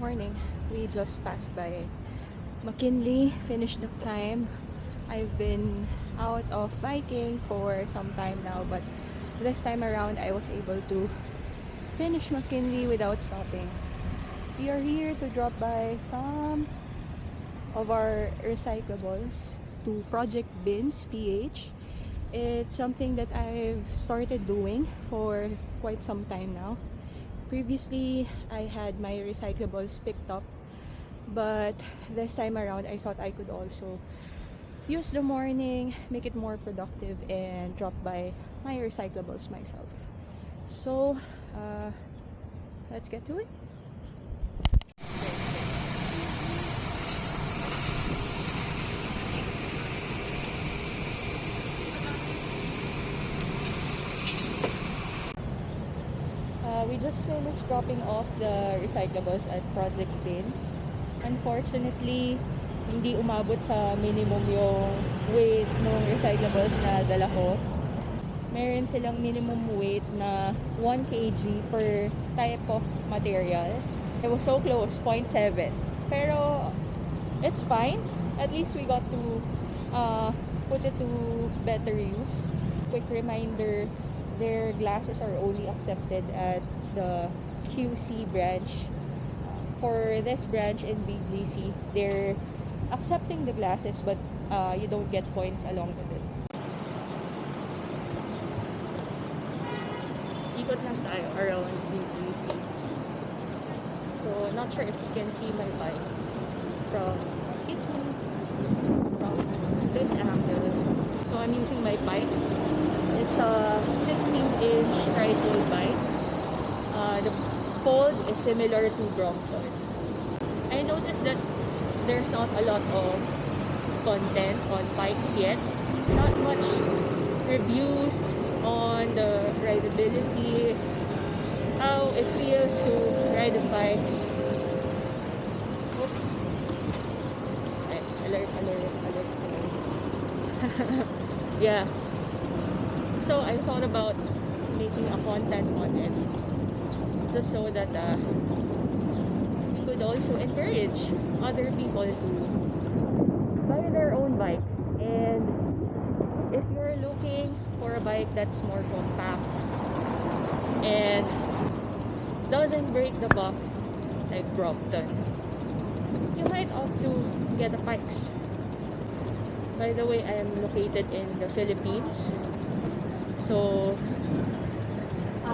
Morning. We just passed by McKinley, finished the climb. I've been out of biking for some time now, but this time around I was able to finish McKinley without stopping. We are here to drop by some of our recyclables to Project Bins PH. It's something that I've started doing for quite some time now. Previously, I had my recyclables picked up, but this time around I thought I could also use the morning, make it more productive, and drop by my recyclables myself. So uh, let's get to it. We just finished dropping off the recyclables at Project Bins. Unfortunately, hindi umabot sa minimum yung weight ng recyclables na dala ko. Meron silang minimum weight na 1 kg per type of material. It was so close, 0.7. Pero it's fine. At least we got to put it to better use. Quick reminder, their glasses are only accepted at the QC branch. For this branch in BGC, they're accepting the glasses, but you don't get points along with it. Ikot lang tayo around BGC. So, not sure if you can see my bike from, excuse me, from this angle. So, I'm using my Pikes. It's a 16-inch tri-fold bike. The fold is similar to Brompton. I noticed that there's not a lot of content on Pikes yet. Not much reviews on the rideability, how it feels to ride the bikes. Oops. Okay, alert. Yeah. So I thought about making a content on it, just so that we could also encourage other people to buy their own bike. And if you're looking for a bike that's more compact and doesn't break the buck like Brompton, you might opt to get a Pikes. By the way, I am located in the Philippines, so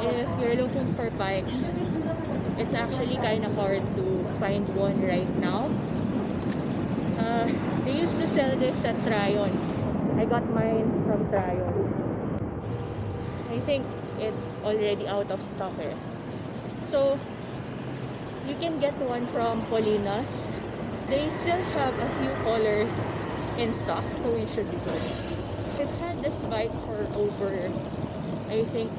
if you're looking for bikes, it's actually kind of hard to find one right now. They used to sell this at Tryon. I got mine from Tryon. I think it's already out of stock eh. So you can get one from Polinas. They still have a few colors in stock, so we should be good. I've had this bike for over, I think,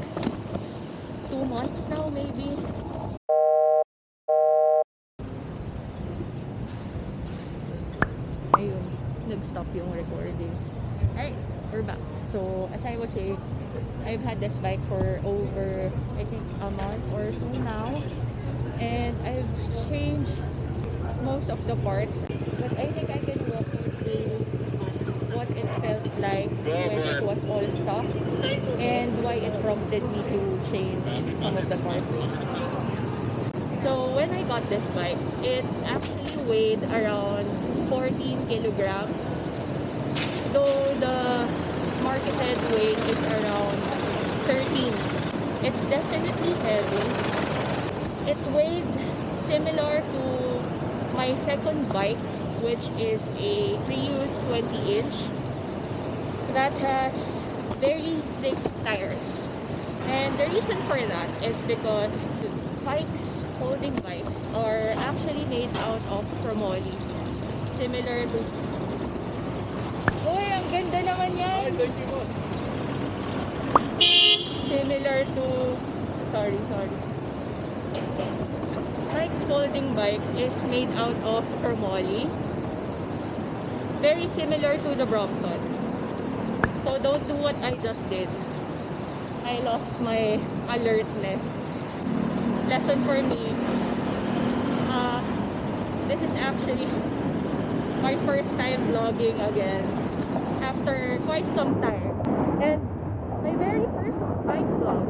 2 months now maybe. Ayun, nag-stop yung recording. Alright, we're back. So, as I was saying, I've had this bike for over, I think, a month or two now. And I've changed most of the parts. But I think I can walk you through what it felt like when it was all stock and why it prompted me to change some of the parts. So when I got this bike, it actually weighed around 14 kilograms, though the marketed weight is around 13. It's definitely heavy. It weighed similar to my second bike, which is a Prius 20-inch that has very thick tires. And the reason for that is because Pikes Folding Bikes are actually made out of chromoly. Similar to... Uy, ang ganda naman yan! Similar to... Sorry. Pikes Folding Bike is made out of chromoly. Very similar to the Brompton. So don't do what I just did. I lost my alertness. Lesson for me. This is actually my first time vlogging again after quite some time. And my very first bike vlog,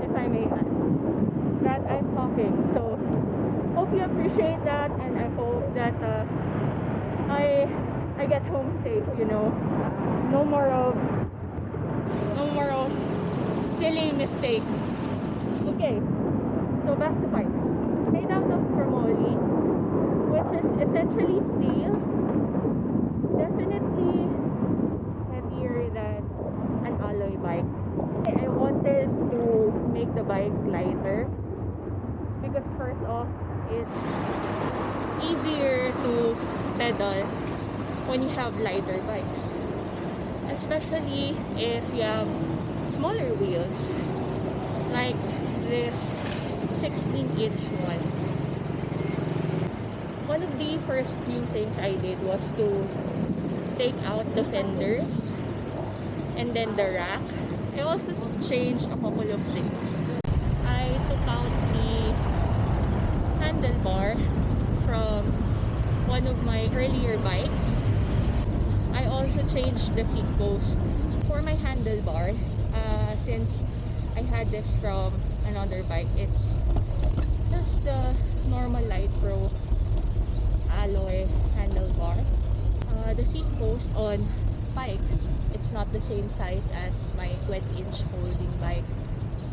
if I may add, that I'm talking. So, hope you appreciate that, and I hope that I get home safe, you know. No more of silly mistakes. Okay, so back to Pikes. Made out of chromoly, which is essentially steel. Definitely heavier than an alloy bike. I wanted to make the bike lighter because first off, it's easier to pedal when you have lighter bikes, especially if you have smaller wheels like this 16-inch one. One of the first few things I did was to take out the fenders and then the rack. I also changed a couple of things. I took out the handlebar from one of my earlier bikes. I also changed the seat post for my handlebar. Since I had this from another bike, it's just the normal light pro alloy handlebar. The seat post on Pikes, it's not the same size as my 20-inch folding bike.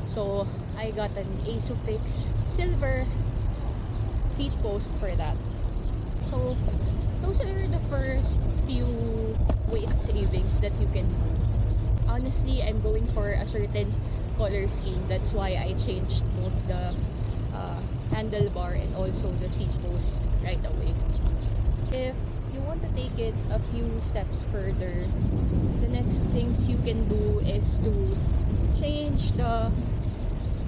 So I got an Isofix silver seat post for that. So those are the first few weight savings that you can do. Honestly, I'm going for a certain color scheme. That's why I changed both the handlebar and also the seat post right away. If you want to take it a few steps further, the next things you can do is to change the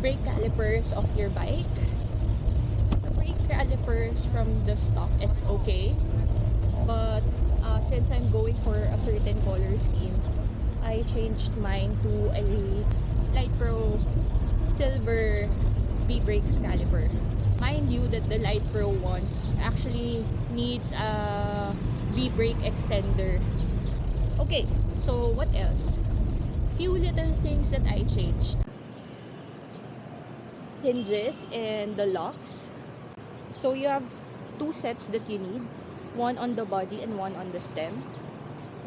brake calipers of your bike. The brake calipers from the stock is okay, but since I'm going for a certain color scheme, I changed mine to a Light Pro silver V-brakes caliper. Mind you that the Light Pro ones actually needs a V-brake extender. Okay, so what else? Few little things that I changed. Hinges and the locks. So you have two sets that you need. One on the body and one on the stem.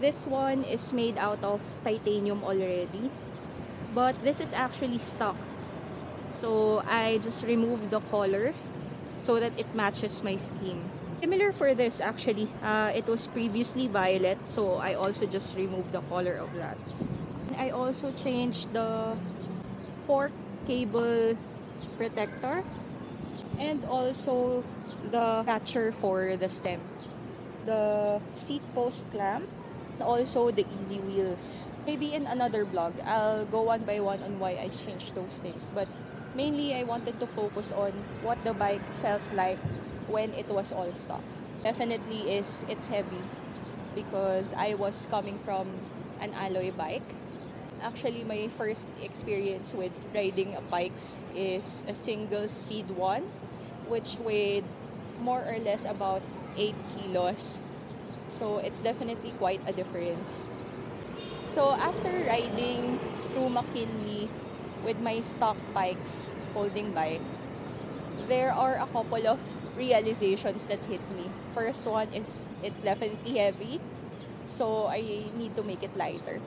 This one is made out of titanium already, but this is actually stock. So I just removed the collar so that it matches my scheme. Similar for this actually, it was previously violet, so I also just removed the color of that. I also changed the fork cable protector and also the catcher for the stem, the seat post clamp, and also the easy wheels. Maybe in another vlog I'll go one by one on why I changed those things, but mainly I wanted to focus on what the bike felt like when it was all stock. Definitely is it's heavy because I was coming from an alloy bike. Actually, my first experience with riding a bikes is a single speed one, which weighed more or less about 8 kilos. So it's definitely quite a difference. So after riding through McKinley with my stock Pikes folding bike, there are a couple of realizations that hit me. First one is it's definitely heavy, so I need to make it lighter.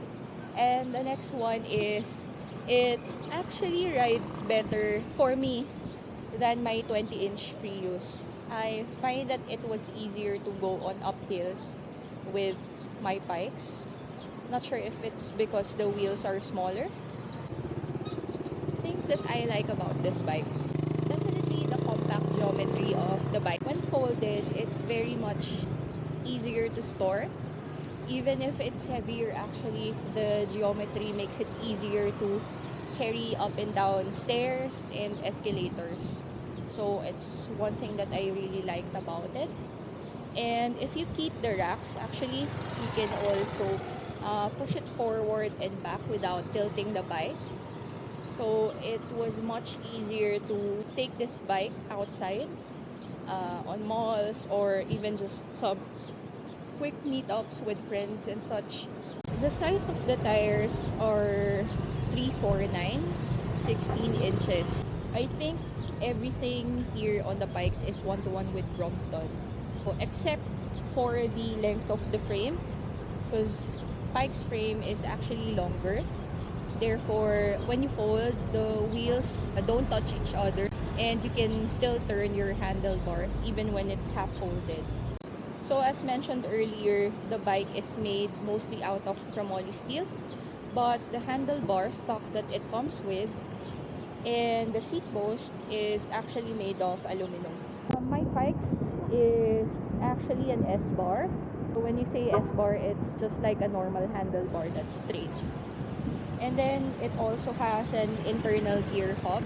And the next one is it actually rides better for me than my 20-inch Prius. I find that it was easier to go on uphills with my Pikes. Not sure if it's because the wheels are smaller. Things that I like about this bike is definitely the compact geometry of the bike. When folded, it's very much easier to store. Even if it's heavier, actually, the geometry makes it easier to carry up and down stairs and escalators. So it's one thing that I really liked about it. And if you keep the racks, actually, you can also push it forward and back without tilting the bike. So it was much easier to take this bike outside on malls, or even just some quick meetups with friends and such. The size of the tires are 349, 16 inches. I think everything here on the Pikes is one-to-one with Brompton. So, except for the length of the frame, because Pikes frame is actually longer. Therefore, when you fold, the wheels don't touch each other, and you can still turn your handlebars even when it's half folded. So as mentioned earlier, the bike is made mostly out of chromoly steel, but the handlebar stock that it comes with and the seat post is actually made of aluminum. My Pikes is actually an S-bar. So when you say S-bar, it's just like a normal handlebar that's straight. And then it also has an internal gear hub,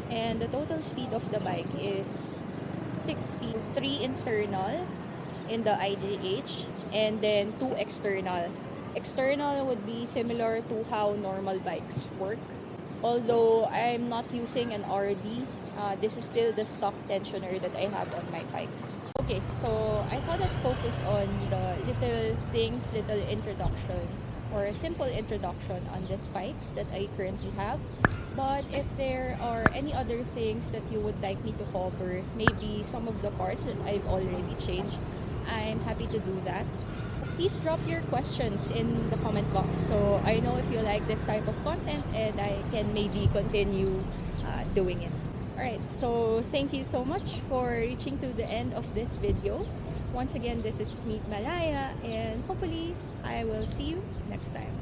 and the total speed of the bike is 6 speed, 3 internal in the IGH, and then 2 external. External would be similar to how normal bikes work. Although I'm not using an RD, this is still the stock tensioner that I have on my bikes. Okay, so I thought I'd focus on the little things, little introduction, or a simple introduction on the bikes that I currently have. But if there are any other things that you would like me to cover, maybe some of the parts that I've already changed, I'm happy to do that. Please drop your questions in the comment box so I know if you like this type of content and I can maybe continue doing it. Alright, so thank you so much for reaching to the end of this video. Once again, this is Meet Malaya, and hopefully I will see you next time.